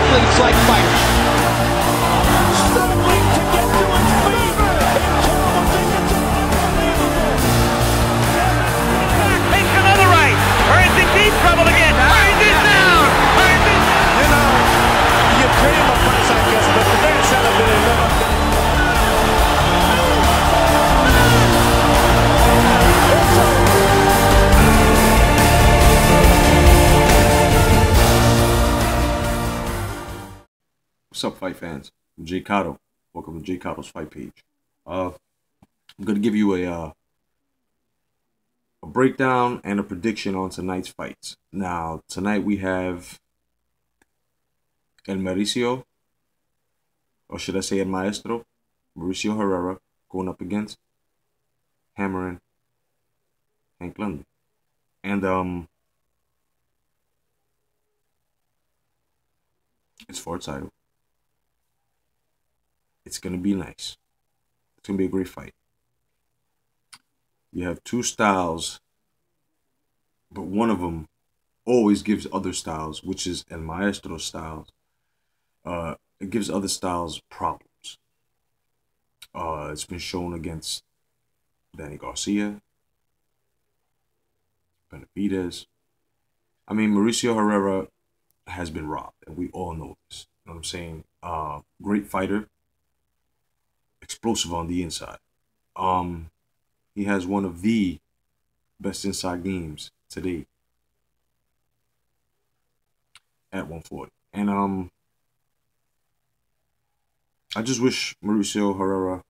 athletes-like fighter. Struggling to get to his feet. Takes another right. Burns in deep trouble again. Burns is down. Burns is down. You know, you dream of fights like this, but the fans haven't been enough. What's up, fight fans? I'm J.Cotto. Welcome to J.Cotto's Fight Page. I'm going to give you a breakdown and a prediction on tonight's fights. Now, tonight we have El Mauricio, or should I say El Maestro, Mauricio Herrera, going up against hammering Hank Lundy. And it's for a title. It's going to be nice. It's going to be a great fight. You have two styles, but one of them always gives other styles, which is El Maestro's styles. It gives other styles problems. It's been shown against Danny Garcia, Benavidez. I mean, Mauricio Herrera has been robbed, and we all know this. You know what I'm saying? Great fighter. Explosive on the inside. He has one of the best inside games today at 140. And I just wish Mauricio Herrera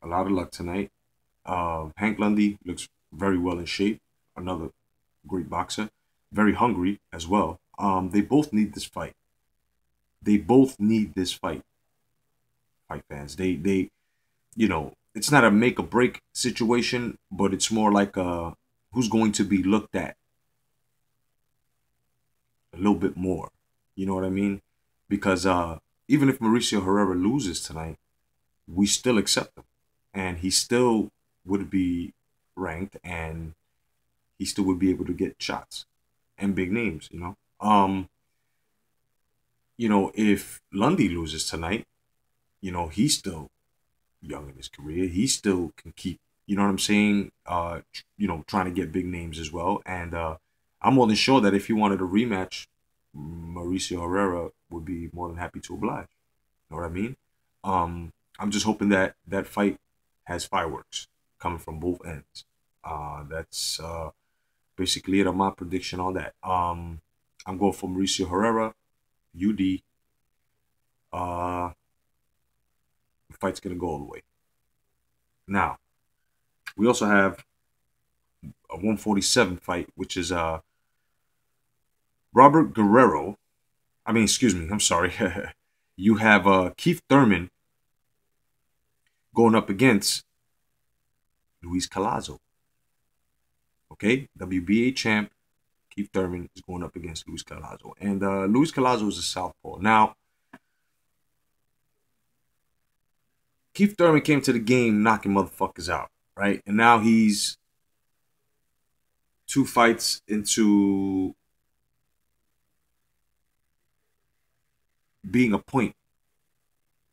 a lot of luck tonight. Hank Lundy looks very well in shape. Another great boxer. Very hungry as well. They both need this fight. They both need this fight. Fight fans. They you know, it's not a make or break situation, but it's more like who's going to be looked at a little bit more. You know what I mean? Because even if Mauricio Herrera loses tonight, we still accept him. And he still would be ranked, and he still would be able to get shots and big names, you know? You know, if Lundy loses tonight, you know, he's still young in his career. He still can keep, you know what I'm saying, you know, trying to get big names as well. And I'm more than sure that if he wanted a rematch, Mauricio Herrera would be more than happy to oblige. You know what I mean? I'm just hoping that that fight has fireworks coming from both ends. That's basically it on my prediction on that. I'm going for Mauricio Herrera, UD. The fight's going to go all the way. Now, we also have a 147 fight, which is Robert Guerrero. I mean, excuse me, I'm sorry. You have Keith Thurman going up against Luis Collazo. Okay? WBA champ Keith Thurman is going up against Luis Collazo. And Luis Collazo is a southpaw. Now, Keith Thurman came to the game knocking motherfuckers out, right? And now he's 2 fights into being a point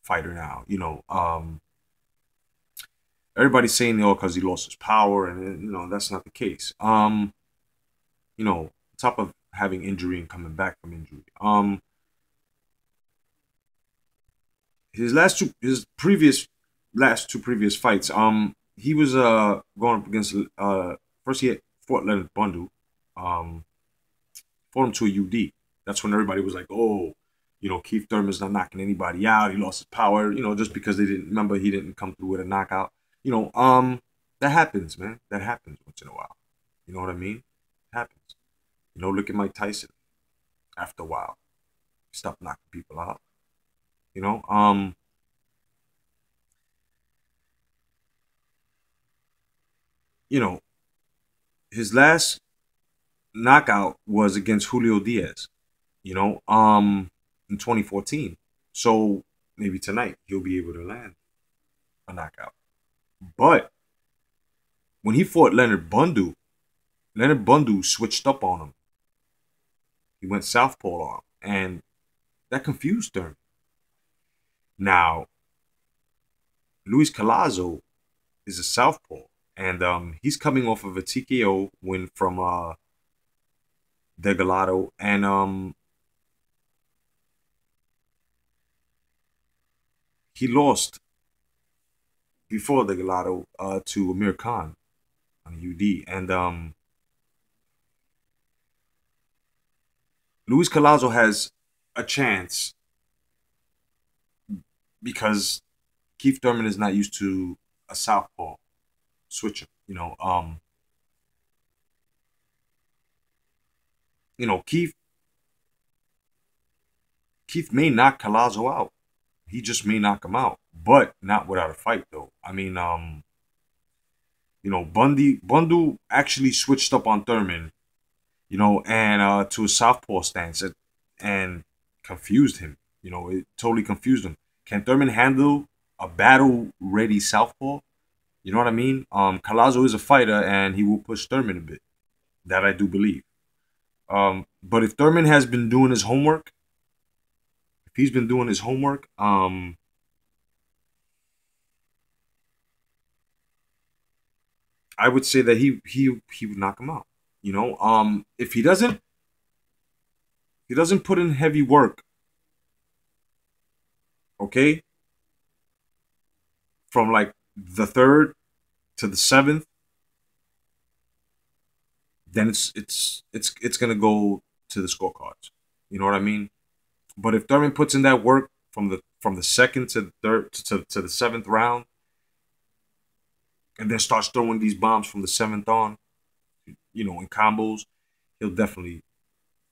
fighter now. You know, everybody's saying, oh, because he lost his power, and you know, that's not the case. You know, on top of having injury and coming back from injury. His last two previous fights, he was going up against first he had fought Leonard Bundu, fought him to a UD. That's when everybody was like, oh, you know, Keith Thurman's not knocking anybody out. He lost his power, you know, just because they didn't remember he didn't come through with a knockout. You know, that happens, man. That happens once in a while. You know what I mean? It happens. You know, look at Mike Tyson. After a while, he stopped knocking people out. You know, you know, his last knockout was against Julio Diaz, you know, in 2014. So maybe tonight he'll be able to land a knockout. But when he fought Leonard Bundu switched up on him. He went southpaw on him. And that confused Thurman. Now, Luis Collazo is a southpaw, and he's coming off of a TKO win from J.Cotto, and he lost before J.Cotto to Amir Khan on UD, and Luis Collazo has a chance because Keith Thurman is not used to a southpaw switcher. Keith may knock Collazo out. He just may knock him out, but not without a fight, though. I mean, Bundu actually switched up on Thurman, and to a southpaw stance, and confused him. It totally confused him. Can Thurman handle a battle-ready southpaw? You know what I mean? Collazo is a fighter, and he will push Thurman a bit. That I do believe. But if Thurman has been doing his homework, I would say that he would knock him out. If he doesn't put in heavy work, okay, from like the 3rd to the 7th, then it's gonna go to the scorecards. You know what I mean? But if Thurman puts in that work from the 2nd to the 3rd to the 7th round, and then starts throwing these bombs from the 7th on, in combos, he'll definitely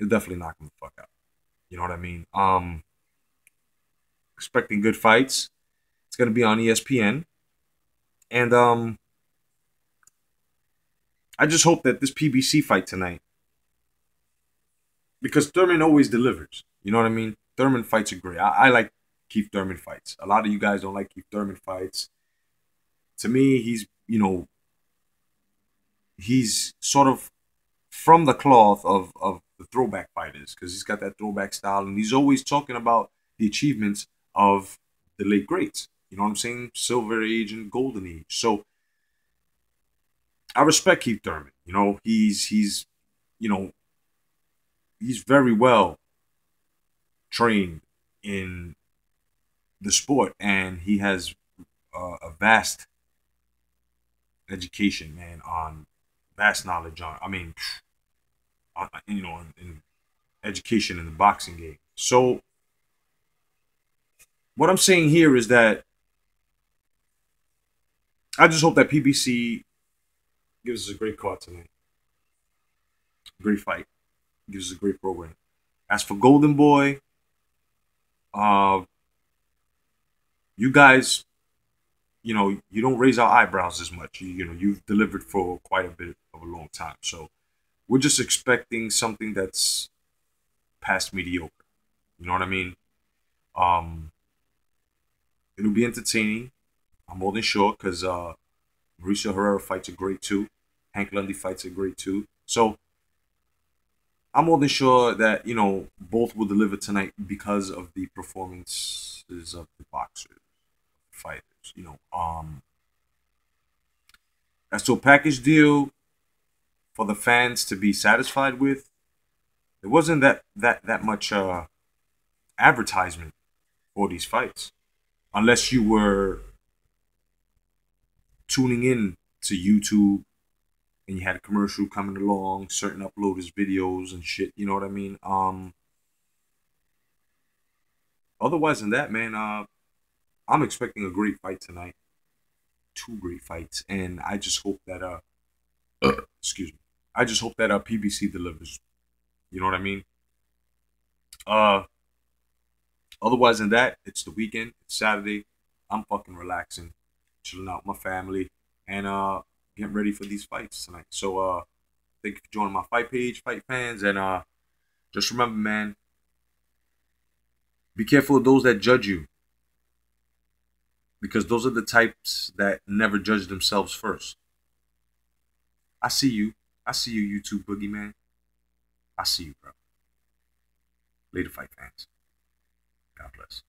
knock him the fuck out. You know what I mean? Expecting good fights. It's gonna be on ESPN, and I just hope that this PBC fight tonight, because Thurman always delivers. You know what I mean? Thurman fights are great. I like Keith Thurman fights. A lot of you guys don't like Keith Thurman fights. To me, he's sort of from the cloth of the throwback fighters, because he's got that throwback style, and he's always talking about the achievements of the late greats. You know what I'm saying? Silver Age and Golden Age. So I respect Keith Thurman. He's very well trained in the sport, and he has a vast education, man, on vast knowledge on. I mean, in education in the boxing game. So what I'm saying here is that I just hope that PBC gives us a great card tonight. Great fight. Gives us a great program. As for Golden Boy, you guys, you don't raise our eyebrows as much. You've delivered for quite a bit of a long time. So we're just expecting something that's past mediocre. You know what I mean? It'll be entertaining. I'm more than sure, because Mauricio Herrera fights are great too. Hank Lundy fights are great too. So I'm more than sure that, both will deliver tonight because of the performances of the boxers, fighters. As to a package deal for the fans to be satisfied with, there wasn't that much advertisement for these fights, unless you were tuning in to YouTube and you had a commercial coming along, certain uploaders videos and shit. You know what I mean? Otherwise than that, man, I'm expecting a great fight tonight. 2 great fights, and I just hope that excuse me. I just hope that PBC delivers. You know what I mean? Otherwise than that, it's the weekend. It's Saturday. I'm fucking relaxing, chilling out with my family, and getting ready for these fights tonight. So thank you for joining my fight page, fight fans, and just remember, man, be careful of those that judge you, because those are the types that never judge themselves first. I see you, YouTube boogeyman. I see you, bro. Later, fight fans. God bless.